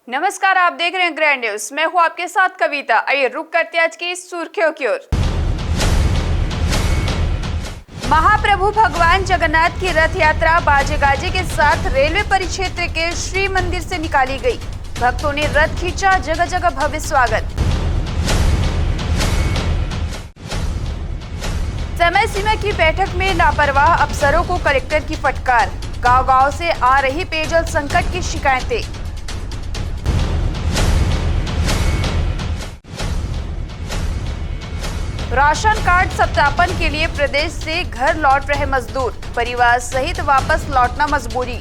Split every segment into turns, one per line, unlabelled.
नमस्कार, आप देख रहे हैं ग्रैंड न्यूज। मैं हूं आपके साथ कविता। आइए रुक करते आज की सुर्खियों की ओर। महाप्रभु भगवान जगन्नाथ की रथ यात्रा बाजे गाजे के साथ रेलवे परिक्षेत्र के श्री मंदिर से निकाली गई। भक्तों ने रथ खींचा, जगह जगह भव्य स्वागत। समय सीमा की बैठक में लापरवाह अफसरों को कलेक्टर की फटकार। गांव-गांव से आ रही पेयजल संकट की शिकायतें। राशन कार्ड सत्यापन के लिए प्रदेश से घर लौट रहे मजदूर, परिवार सहित वापस लौटना मजबूरी।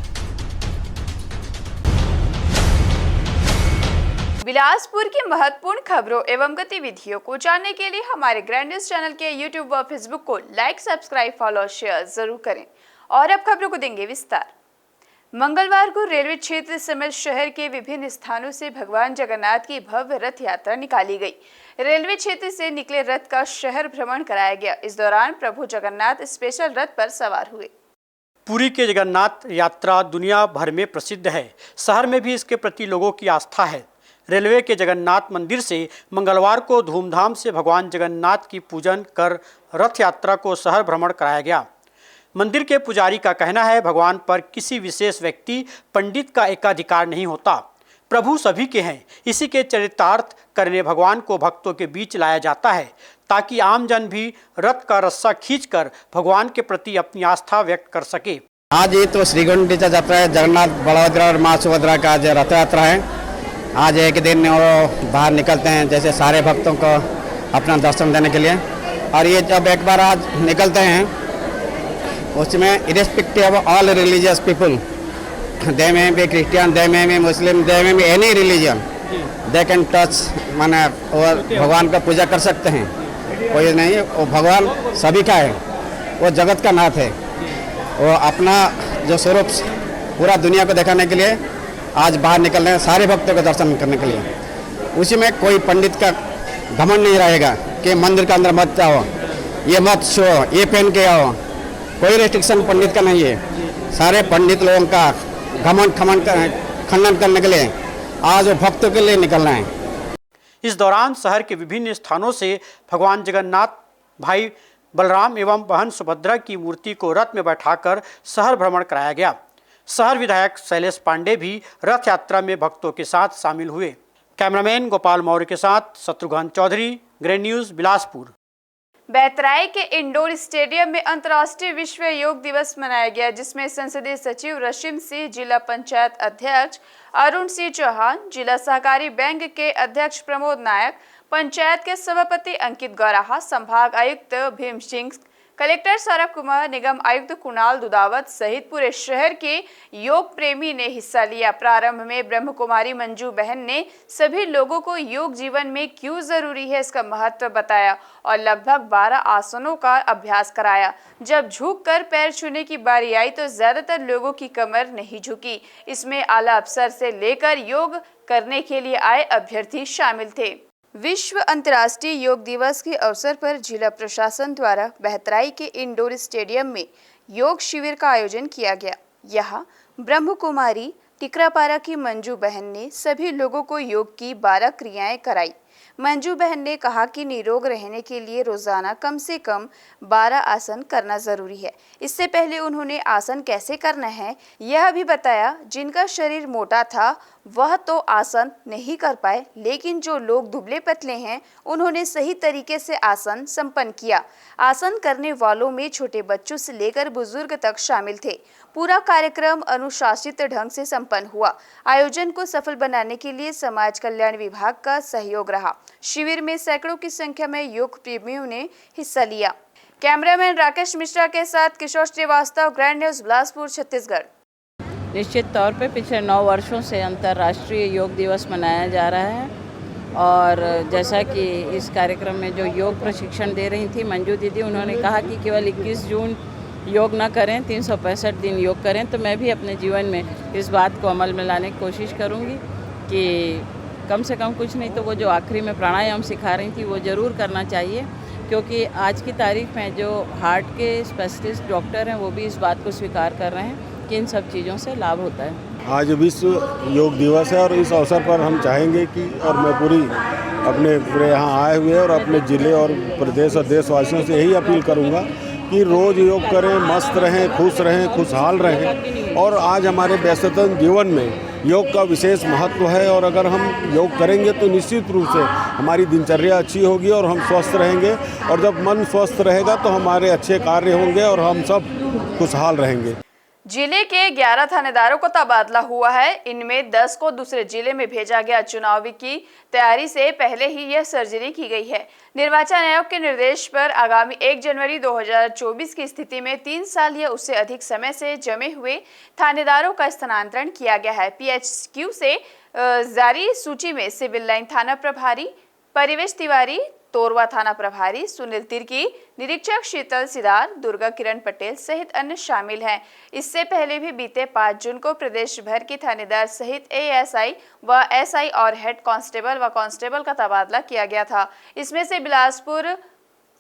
बिलासपुर की महत्वपूर्ण खबरों एवं गतिविधियों को जानने के लिए हमारे ग्रैंड न्यूज चैनल के यूट्यूब व फेसबुक को लाइक, सब्सक्राइब, फॉलो और शेयर जरूर करें। और अब खबरों को देंगे विस्तार। मंगलवार को रेलवे क्षेत्र समेत शहर के विभिन्न स्थानों से भगवान जगन्नाथ की भव्य रथ यात्रा निकाली गई। रेलवे क्षेत्र से निकले रथ का शहर भ्रमण कराया गया। इस दौरान प्रभु जगन्नाथ स्पेशल रथ पर सवार हुए।
पुरी के जगन्नाथ यात्रा दुनिया भर में प्रसिद्ध है। शहर में भी इसके प्रति लोगों की आस्था है। रेलवे के जगन्नाथ मंदिर से मंगलवार को धूमधाम से भगवान जगन्नाथ की पूजन कर रथ यात्रा को शहर भ्रमण कराया गया। मंदिर के पुजारी का कहना है, भगवान पर किसी विशेष व्यक्ति पंडित का एकाधिकार नहीं होता, प्रभु सभी के हैं। इसी के चरितार्थ करने भगवान को भक्तों के बीच लाया जाता है ताकि आम जन भी रथ का रस्सा खींचकर भगवान के प्रति अपनी आस्था व्यक्त कर सके।
आज ये तो श्री गुंडीचा यात्रा है। जगन्नाथ बलभद्र और माँ सुभद्रा का जो रथ यात्रा है, आज एक दिन वो बाहर निकलते हैं जैसे सारे भक्तों को अपना दर्शन देने के लिए। और ये जब एक बार आज निकलते हैं उसमें irrespective of all religious people, दे में भी क्रिश्चियन, दे में भी मुस्लिम, दे में भी any religion, they can touch, माने और भगवान का पूजा कर सकते हैं। कोई नहीं, वो भगवान सभी का है, वो जगत का नाथ है। वो अपना जो स्वरूप पूरा दुनिया को दिखाने के लिए आज बाहर निकल रहे हैं सारे भक्तों का दर्शन करने के लिए। उसी में कोई पंडित का घमंड नहीं रहेगा कि मंदिर के अंदर मत जाओ, ये मत छो, ये पहन के आओ, कोई रेस्ट्रिक्शन पंडित का नहीं है। सारे पंडित लोगों का घमंड खंडन करने के लिए आज वो भक्तों के लिए निकल रहे हैं।
इस दौरान शहर के विभिन्न स्थानों से भगवान जगन्नाथ, भाई बलराम एवं बहन सुभद्रा की मूर्ति को रथ में बैठाकर शहर भ्रमण कराया गया। शहर विधायक शैलेश पांडे भी रथ यात्रा में भक्तों के साथ शामिल हुए। कैमरामैन गोपाल मौर्य के साथ शत्रुघ्न चौधरी, ग्रैंड न्यूज बिलासपुर।
बैतराई के इंडोर स्टेडियम में अंतर्राष्ट्रीय विश्व योग दिवस मनाया गया, जिसमें संसदीय सचिव रशीम सिंह, जिला पंचायत अध्यक्ष अरुण सिंह चौहान, जिला सहकारी बैंक के अध्यक्ष प्रमोद नायक, पंचायत के सभापति अंकित गौराहा, संभाग आयुक्त भीम सिंह, कलेक्टर सौरभ कुमार, निगम आयुक्त कुणाल दुदावत सहित पूरे शहर के योग प्रेमी ने हिस्सा लिया। प्रारंभ में ब्रह्म कुमारी मंजू बहन ने सभी लोगों को योग जीवन में क्यों जरूरी है इसका महत्व बताया और लगभग 12 आसनों का अभ्यास कराया। जब झुककर पैर छूने की बारी आई तो ज्यादातर लोगों की कमर नहीं झुकी। इसमें आला अफसर से लेकर योग करने के लिए आए अभ्यर्थी शामिल थे। विश्व अंतर्राष्ट्रीय योग दिवस के अवसर पर जिला प्रशासन द्वारा बहतराई के इंडोर स्टेडियम में योग शिविर का आयोजन किया गया। यहाँ ब्रह्म कुमारी टिकरापारा की मंजू बहन ने सभी लोगों को योग की 12 क्रियाएं कराई। मंजू बहन ने कहा कि निरोग रहने के लिए रोजाना कम से कम 12 आसन करना जरूरी है। इससे पहले उन्होंने आसन कैसे करना है यह भी बताया। जिनका शरीर मोटा था वह तो आसन नहीं कर पाए, लेकिन जो लोग दुबले पतले हैं उन्होंने सही तरीके से आसन संपन्न किया। आसन करने वालों में छोटे बच्चों से लेकर बुजुर्ग तक शामिल थे। पूरा कार्यक्रम अनुशासित ढंग से संपन्न हुआ। आयोजन को सफल बनाने के लिए समाज कल्याण विभाग का सहयोग रहा। शिविर में सैकड़ों की संख्या में योग प्रेमियों ने हिस्सा लिया। कैमरामैन राकेश मिश्रा के साथ किशोर श्रीवास्तव, ग्रैंड न्यूज बिलासपुर, छत्तीसगढ़।
निश्चित तौर पे पिछले 9 वर्षों से अंतर्राष्ट्रीय योग दिवस मनाया जा रहा है और जैसा कि इस कार्यक्रम में जो योग प्रशिक्षण दे रही थी मंजू दीदी, उन्होंने कहा कि केवल 21 जून योग ना करें, 365 दिन योग करें। तो मैं भी अपने जीवन में इस बात को अमल में लाने की कोशिश करूँगी कि कम से कम कुछ नहीं तो वो जो आखिरी में प्राणायाम सिखा रही थी वो ज़रूर करना चाहिए, क्योंकि आज की तारीख में जो हार्ट के स्पेशलिस्ट डॉक्टर हैं वो भी इस बात को स्वीकार कर रहे हैं कि इन सब चीज़ों से लाभ होता है।
आज विश्व योग दिवस है और इस अवसर पर हम चाहेंगे कि और मैं पूरे यहाँ आए हुए और अपने ज़िले और प्रदेश और देशवासियों से यही अपील करूँगा कि रोज़ योग करें, मस्त रहें, खुश रहें, खुशहाल रहें। और आज हमारे व्यस्ततम जीवन में योग का विशेष महत्व है और अगर हम योग करेंगे तो निश्चित रूप से हमारी दिनचर्या अच्छी होगी और हम स्वस्थ रहेंगे। और जब मन स्वस्थ रहेगा तो हमारे अच्छे कार्य होंगे और हम सब खुशहाल रहेंगे।
जिले के 11 थानेदारों को तबादला हुआ है। इनमें 10 को दूसरे जिले में भेजा गया। चुनाव की तैयारी से पहले ही यह सर्जरी की गई है। निर्वाचन आयोग के निर्देश पर आगामी 1 जनवरी 2024 की स्थिति में 3 साल या उससे अधिक समय से जमे हुए थानेदारों का स्थानांतरण किया गया है। PHQ से जारी सूची में सिविल लाइन थाना प्रभारी परिवेश तिवारी, तोरवा थाना प्रभारी सुनील तिर्की, निरीक्षक शीतल सिदार, दुर्गा किरण पटेल सहित अन्य शामिल हैं। इससे पहले भी बीते 5 जून को प्रदेश भर के थानेदार सहित ASI व SI और हेड कांस्टेबल व कांस्टेबल का तबादला किया गया था। इसमें से बिलासपुर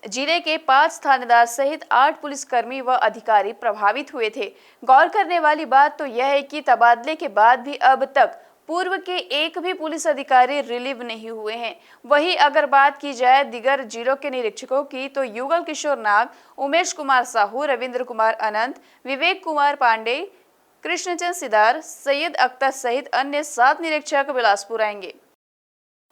जिले के 5 थानेदार सहित 8 पुलिसकर्मी व अधिकारी प्रभावित हुए थे। गौर करने वाली बात तो यह है कि तबादले के बाद भी अब तक पूर्व के एक भी पुलिस अधिकारी रिलीव नहीं हुए हैं। वहीं अगर बात की जाए दीगर जिलों के निरीक्षकों की तो युगल किशोर नाग, उमेश कुमार साहू, रविंद्र कुमार अनंत, विवेक कुमार पांडे, कृष्णचंद सिदार, सैयद अख्तर सहित अन्य 7 निरीक्षक बिलासपुर आएंगे।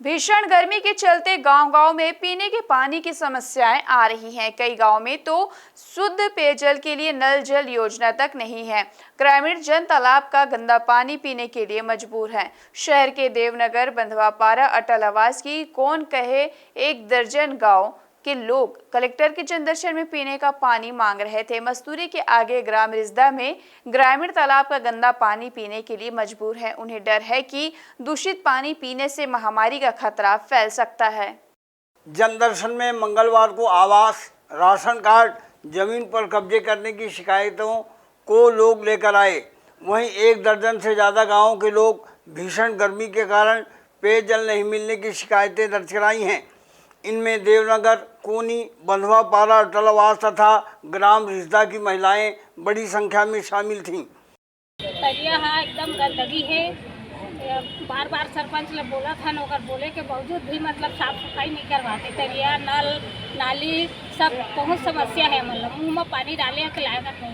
भीषण गर्मी के चलते गांव-गांव में पीने के पानी की समस्याएं आ रही हैं। कई गांव में तो शुद्ध पेयजल के लिए नल जल योजना तक नहीं है। ग्रामीण जन तालाब का गंदा पानी पीने के लिए मजबूर हैं। शहर के देवनगर, बंधवापारा, अटल आवास की कौन कहे 1 दर्जन गांव के लोग कलेक्टर के जनदर्शन में पीने का पानी मांग रहे थे। मस्तूरी के आगे ग्राम रिजदा में ग्रामीण तालाब का गंदा पानी पीने के लिए मजबूर है। उन्हें डर है कि दूषित पानी पीने से महामारी का खतरा फैल सकता है।
जनदर्शन में मंगलवार को आवास, राशन कार्ड, जमीन पर कब्जे करने की शिकायतों को लोग लेकर आए। वहीं 1 दर्जन से ज़्यादा गाँवों के लोग भीषण गर्मी के कारण पेयजल नहीं मिलने की शिकायतें दर्ज कराई हैं। इनमें देवनगर, कोनी, बंधवापारा, अटलवास तथा ग्राम रिजदा की महिलाएं बड़ी संख्या में शामिल थीं।
तरिया है एकदम गंदगी है। बार बार सरपंच ने बोला था, नौकर बोले के बावजूद भी मतलब साफ सफाई नहीं करवाते। तरिया, नल, नाली सब बहुत समस्या है। मतलब मुँह में पानी डाले के लायक नहीं।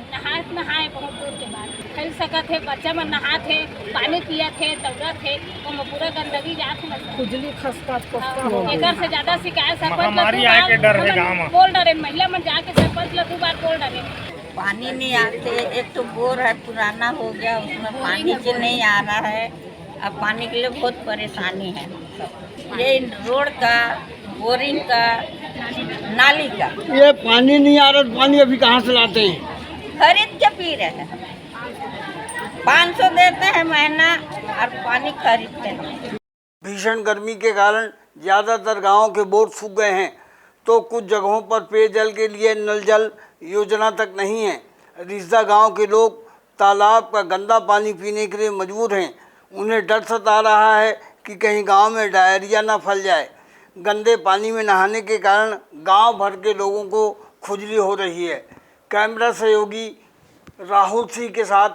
नहाए बहुत दूर के बाद खेल सकत है। बच्चा में नहा थे, पानी पिया थे, दौड़ा थे, वो पूरा गंदगी जाते खुजली खसखस। एक से ज्यादा शिकायत सरपंच बोल डरे। महिला में जाके सरपंच 2 बार बोल डरे।
पानी नहीं आते। एक तो बोर है, पुराना हो गया, उसमें पानी से नहीं आ रहा है। अब पानी के लिए बहुत परेशानी है। ये रोड का, बोरिंग का, नाली का,
ये पानी नहीं आ रहा। पानी अभी कहाँ से लाते हैं?
खरीद के पी रहे हैं। 500 देते हैं महीना और पानी खरीदते हैं।
भीषण गर्मी के कारण ज़्यादातर गाँव के बोर सूख गए हैं, तो कुछ जगहों पर पेयजल के लिए नल जल योजना तक नहीं है। रिजदा गांव के लोग तालाब का गंदा पानी पीने के लिए मजबूर हैं। उन्हें डर सता रहा है कि कहीं गांव में डायरिया न फैल जाए। गंदे पानी में नहाने के कारण गांव भर के लोगों को खुजली हो रही है। कैमरा सहयोगी राहुल सिंह के साथ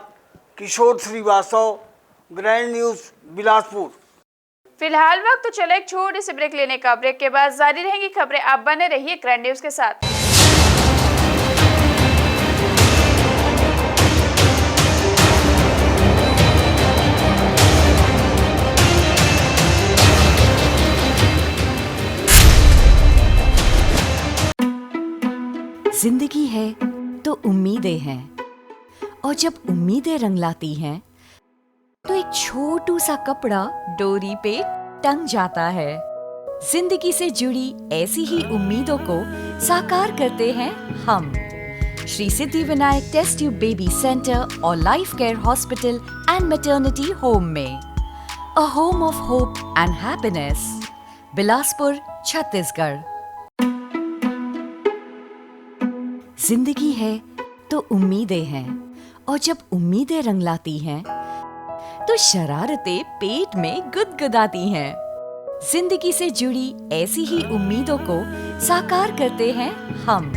किशोर श्रीवास्तव, ग्रैंड न्यूज़, बिलासपुर।
फिलहाल वक्त तो चले एक छोटी सी ब्रेक लेने का। ब्रेक के बाद जारी रहेंगी खबरें। आप बने रहिए ग्रैंड न्यूज़ के साथ।
जिंदगी है तो उम्मीदें हैं, और जब उम्मीदें रंग लाती हैं तो एक छोटू सा कपड़ा डोरी पे टंग जाता है। जिंदगी से जुड़ी ऐसी ही उम्मीदों को साकार करते हैं हम Shri Siddhi Vinayak test tube baby centre और life care hospital and maternity home में। A home of hope and happiness, Bilaspur, Chhattisgarh. जिंदगी है तो उम्मीदें हैं, और जब उम्मीदें रंग लाती हैं तो शरारतें पेट में गुदगुदाती हैं। जिंदगी से जुड़ी ऐसी ही उम्मीदों को साकार करते हैं हम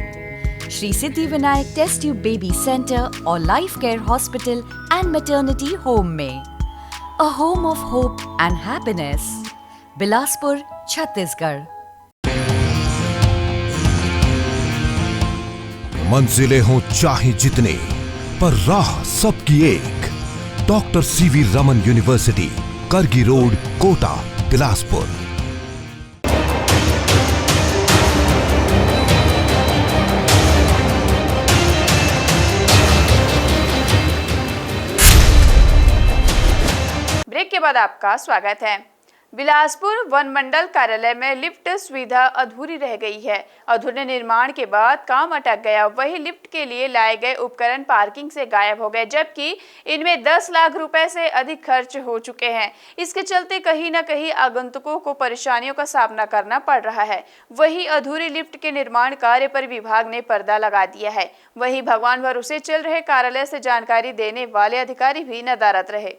Shri Siddhi Vinayak test tube baby centre और life care hospital and maternity home में। a home of hope and happiness. Bilaspur, Chhattisgarh.
मंजिलें हों चाहे जितने, पर राह सबकी एक। Doctor CV Raman university, Kargi road, Kota, Bilaspur.
Break के बाद आपका स्वागत है। बिलासपुर वन मंडल कार्यालय में लिफ्ट सुविधा अधूरी रह गई है। अधूरे निर्माण के बाद काम अटक गया। वही लिफ्ट के लिए लाए गए उपकरण पार्किंग से गायब हो गए, जबकि इनमें 10 लाख रुपए से अधिक खर्च हो चुके हैं। इसके चलते कहीं न कहीं आगंतुकों को परेशानियों का सामना करना पड़ रहा है। वही अधूरी लिफ्ट के निर्माण कार्य पर विभाग ने पर्दा लगा दिया है। वही भगवान भरोसे चल रहे कार्यालय से जानकारी देने वाले अधिकारी भी नदारद रहे।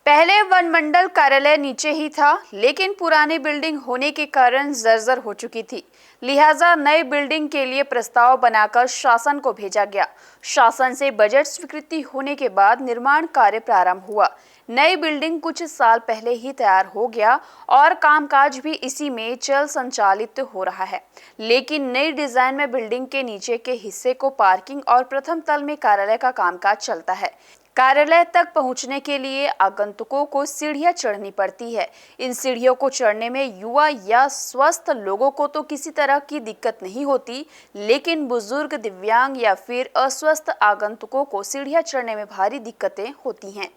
पहले वन मंडल कार्यालय नीचे ही था, लेकिन पुरानी बिल्डिंग होने के कारण जर्जर हो चुकी थी। लिहाजा नई बिल्डिंग के लिए प्रस्ताव बनाकर शासन को भेजा गया। शासन से बजट स्वीकृति होने के बाद निर्माण कार्य प्रारंभ हुआ। नई बिल्डिंग कुछ साल पहले ही तैयार हो गया और कामकाज भी इसी में चल संचालित हो रहा है। लेकिन नई डिजाइन में बिल्डिंग के नीचे के हिस्से को पार्किंग और प्रथम तल में कार्यालय का कामकाज चलता है। कार्यालय तक पहुंचने के लिए आगंतुकों को सीढ़ियां चढ़नी पड़ती है। इन सीढ़ियों को चढ़ने में युवा या स्वस्थ लोगों को तो किसी तरह की दिक्कत नहीं होती, लेकिन बुजुर्ग, दिव्यांग या फिर अस्वस्थ आगंतुकों को सीढ़ियां चढ़ने में भारी दिक्कतें होती हैं।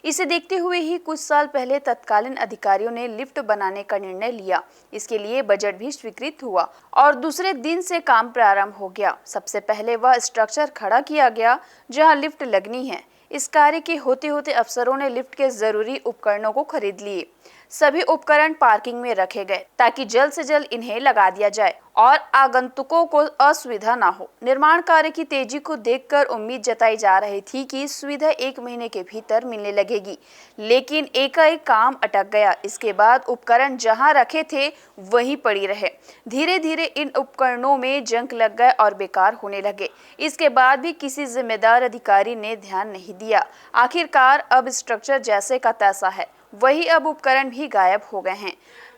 इसे देखते हुए ही कुछ साल पहले तत्कालीन अधिकारियों ने लिफ्ट बनाने का निर्णय लिया। इसके लिए बजट भी स्वीकृत हुआ और दूसरे दिन से काम प्रारंभ हो गया। सबसे पहले वह स्ट्रक्चर खड़ा किया गया जहां लिफ्ट लगनी है। इस कार्य के होते होते अफसरों ने लिफ्ट के जरूरी उपकरणों को खरीद लिए। सभी उपकरण पार्किंग में रखे गए ताकि जल्द से जल्द इन्हें लगा दिया जाए और आगंतुकों को असुविधा ना हो। निर्माण कार्य की तेजी को देखकर उम्मीद जताई जा रही थी कि सुविधा 1 महीने के भीतर मिलने लगेगी, लेकिन एकाएक काम अटक गया। इसके बाद उपकरण जहां रखे थे वहीं पड़ी रहे। धीरे धीरे इन उपकरणों में जंग लग गए और बेकार होने लगे। इसके बाद भी किसी जिम्मेदार अधिकारी ने ध्यान नहीं दिया। आखिरकार अब स्ट्रक्चर जैसे का तैसा है, वही अब उपकरण भी गायब हो गए हैं।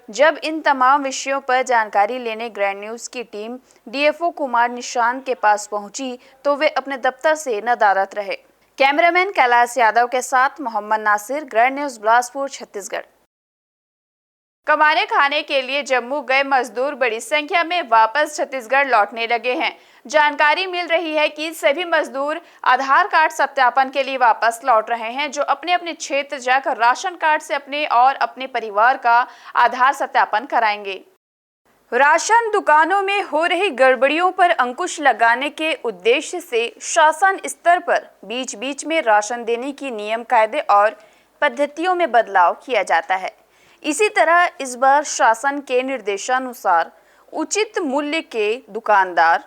जब इन तमाम विषयों पर जानकारी लेने ग्रैंड न्यूज की टीम डीएफओ कुमार निशांत के पास पहुंची तो वे अपने दफ्तर से नदारद रहे। कैमरामैन कैलाश यादव के साथ मोहम्मद नासिर, ग्रैंड न्यूज, बिलासपुर, छत्तीसगढ़। कमाने खाने के लिए जम्मू गए मजदूर बड़ी संख्या में वापस छत्तीसगढ़ लौटने लगे हैं। जानकारी मिल रही है कि सभी मजदूर आधार कार्ड सत्यापन के लिए वापस लौट रहे हैं, जो अपने अपने क्षेत्र जाकर राशन कार्ड से अपने और अपने परिवार का आधार सत्यापन कराएंगे। राशन दुकानों में हो रही गड़बड़ियों पर अंकुश लगाने के उद्देश्य से शासन स्तर पर बीच बीच में राशन देने की नियम, कायदे और पद्धतियों में बदलाव किया जाता है। इसी तरह इस बार शासन के निर्देशानुसार उचित मूल्य के दुकानदार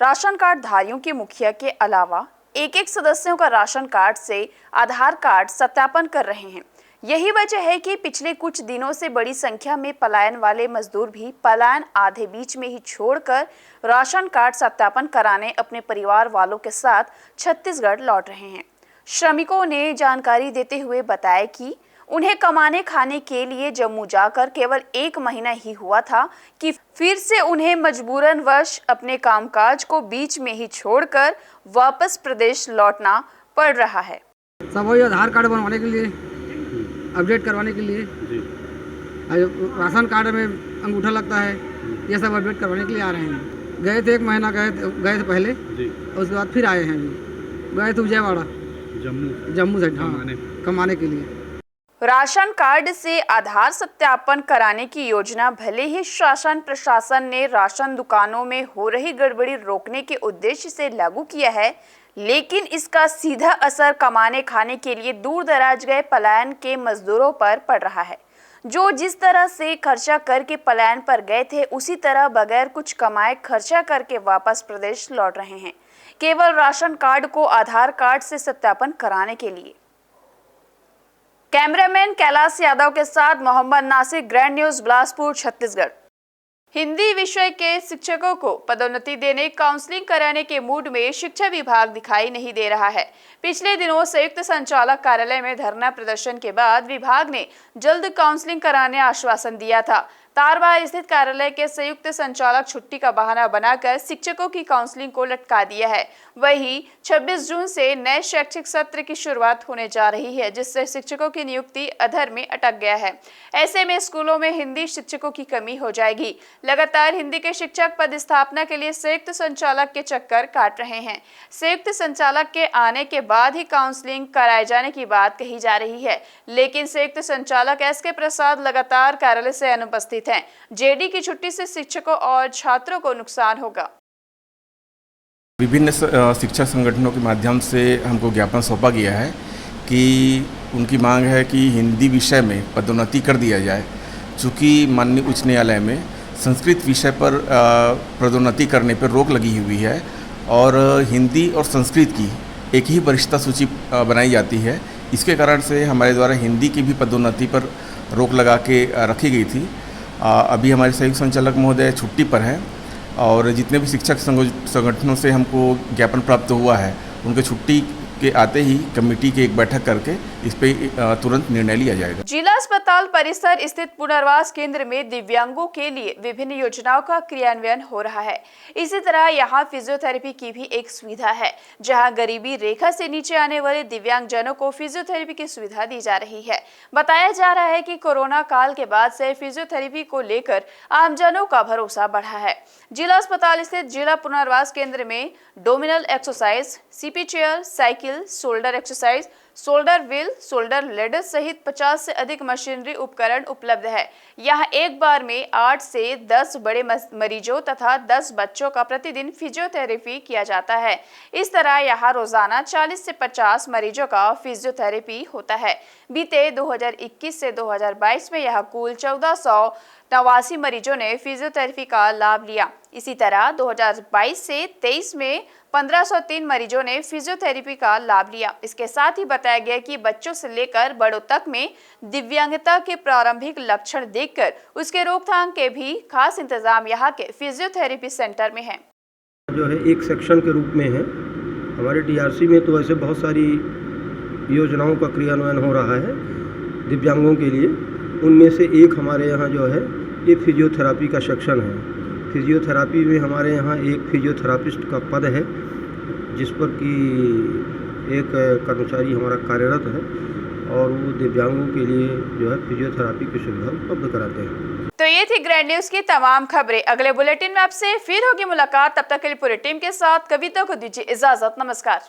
राशन कार्ड धारियों के मुखिया के अलावा एक सदस्यों का राशन कार्ड से आधार कार्ड सत्यापन कर रहे हैं। यही वजह है कि पिछले कुछ दिनों से बड़ी संख्या में पलायन वाले मजदूर भी पलायन आधे बीच में ही छोड़कर राशन कार्ड सत्यापन कराने अपने परिवार वालों के साथ छत्तीसगढ़ लौट रहे हैं। श्रमिकों ने जानकारी देते हुए बताया कि उन्हें कमाने खाने के लिए जम्मू जाकर केवल 1 महीना ही हुआ था कि फिर से उन्हें मजबूरन वश अपने कामकाज को बीच में ही छोड़कर वापस प्रदेश लौटना पड़ रहा है।
सब वही आधार कार्ड बनवाने के लिए, अपडेट करवाने के लिए, राशन कार्ड में अंगूठा लगता है, ये सब अपडेट करवाने के लिए आ रहे हैं। गए थे 1 महीना गए थे पहले, उसके बाद फिर आए हैं। गए थे विजयवाड़ा, जम्मू से कमाने के लिए।
राशन कार्ड से आधार सत्यापन कराने की योजना भले ही शासन प्रशासन ने राशन दुकानों में हो रही गड़बड़ी रोकने के उद्देश्य से लागू किया है, लेकिन इसका सीधा असर कमाने खाने के लिए दूर दराज गए पलायन के मजदूरों पर पड़ रहा है, जो जिस तरह से खर्चा करके पलायन पर गए थे उसी तरह बगैर कुछ कमाए खर्चा करके वापस प्रदेश लौट रहे हैं, केवल राशन कार्ड को आधार कार्ड से सत्यापन कराने के लिए। कैमरामैन कैलाश यादव के साथ मोहम्मद नासिर, ग्रैंड न्यूज, बिलासपुर, छत्तीसगढ़। हिंदी विषय के शिक्षकों को पदोन्नति देने, काउंसलिंग कराने के मूड में शिक्षा विभाग दिखाई नहीं दे रहा है। पिछले दिनों संयुक्त संचालक कार्यालय में धरना प्रदर्शन के बाद विभाग ने जल्द काउंसलिंग कराने आश्वासन दिया था। तारबार स्थित कार्यालय के संयुक्त संचालक छुट्टी का बहाना बनाकर शिक्षकों की काउंसलिंग को लटका दिया है। वहीं 26 जून से नए शैक्षिक सत्र की शुरुआत होने जा रही है, जिससे शिक्षकों की नियुक्ति अधर में अटक गया है। ऐसे में स्कूलों में हिंदी शिक्षकों की कमी हो जाएगी। लगातार हिंदी के शिक्षक पद स्थापना के लिए संयुक्त संचालक के चक्कर काट रहे हैं। संयुक्त संचालक के आने के बाद ही काउंसलिंग कराए जाने की बात कही जा रही है, लेकिन संयुक्त संचालक एसके प्रसाद लगातार कार्यालय से अनुपस्थित हैं। जेडी की छुट्टी से शिक्षकों और छात्रों को नुकसान होगा।
विभिन्न शिक्षक संगठनों के माध्यम से हमको ज्ञापन सौंपा गया है कि उनकी मांग है कि हिंदी विषय में पदोन्नति कर दिया जाए, चूँकि माननीय उच्च न्यायालय में संस्कृत विषय पर पदोन्नति करने पर रोक लगी हुई है और हिंदी और संस्कृत की एक ही वरिष्ठता सूची बनाई जाती है। इसके कारण से हमारे द्वारा हिंदी की भी पदोन्नति पर रोक लगा के रखी गई थी। अभी हमारे संयुक्त संचालक महोदय छुट्टी पर हैं और जितने भी शिक्षक संगठनों से हमको ज्ञापन प्राप्त हुआ है, उनके छुट्टी के आते ही कमेटी की एक बैठक करके इस पे तुरंत निर्णय लिया जाएगा।
जिला अस्पताल परिसर स्थित पुनर्वास केंद्र में दिव्यांगों के लिए विभिन्न योजनाओं का क्रियान्वयन हो रहा है। इसी तरह यहां फिजियोथेरेपी की भी एक सुविधा है, जहां गरीबी रेखा से नीचे आने वाले दिव्यांग जनों को फिजियोथेरेपी की सुविधा दी जा रही है। बताया जा रहा है कि कोरोना काल के बाद से फिजियोथेरेपी को लेकर आमजनों का भरोसा बढ़ा है। जिला अस्पताल स्थित जिला पुनर्वास केंद्र में abdominal exercise, CP chair, cycle, shoulder exercise, shoulder wheel, shoulder ladder सहित 50 से अधिक मशीनरी उपकरण उपलब्ध है। यहाँ एक बार में 8 से 10 बड़े मरीजों तथा 10 बच्चों का प्रतिदिन फिजियोथेरेपी किया जाता है। इस तरह यहाँ रोजाना 40 से 50 मरीजों का फिजियोथेरेपी होता है। बीते 2021 से 2022 में यहाँ कुल 1489 मरीजों ने फिजियोथेरेपी का लाभ लिया। इसी तरह 2022 से 23 में 1503 मरीजों ने फिजियोथेरेपी का लाभ लिया। इसके साथ ही बताया गया कि बच्चों से लेकर बड़ों तक में दिव्यांगता के प्रारंभिक लक्षण देखकर उसके रोकथाम के भी खास इंतजाम यहाँ के फिजियोथेरेपी सेंटर में है।
जो है एक सेक्शन के रूप में है। हमारे डीआरसी में तो ऐसे बहुत सारी योजनाओं का क्रियान्वयन हो रहा है दिव्यांगों के लिए। उनमें से एक हमारे यहाँ जो है ये फिजियोथेरापी का सेक्शन है। फिजियोथेरापी में हमारे यहाँ एक फिजियोथेरापिस्ट का पद है, जिस पर कि एक कर्मचारी हमारा कार्यरत है और वो दिव्यांगों के लिए जो है फिजियोथेरापी की सुविधा उपलब्ध कराते हैं।
तो ये थी ग्रैंड न्यूज की तमाम खबरें। अगले बुलेटिन में आपसे फिर होगी मुलाकात। तब तक के लिए पूरी टीम के साथ कविता को दीजिए इजाजत। नमस्कार।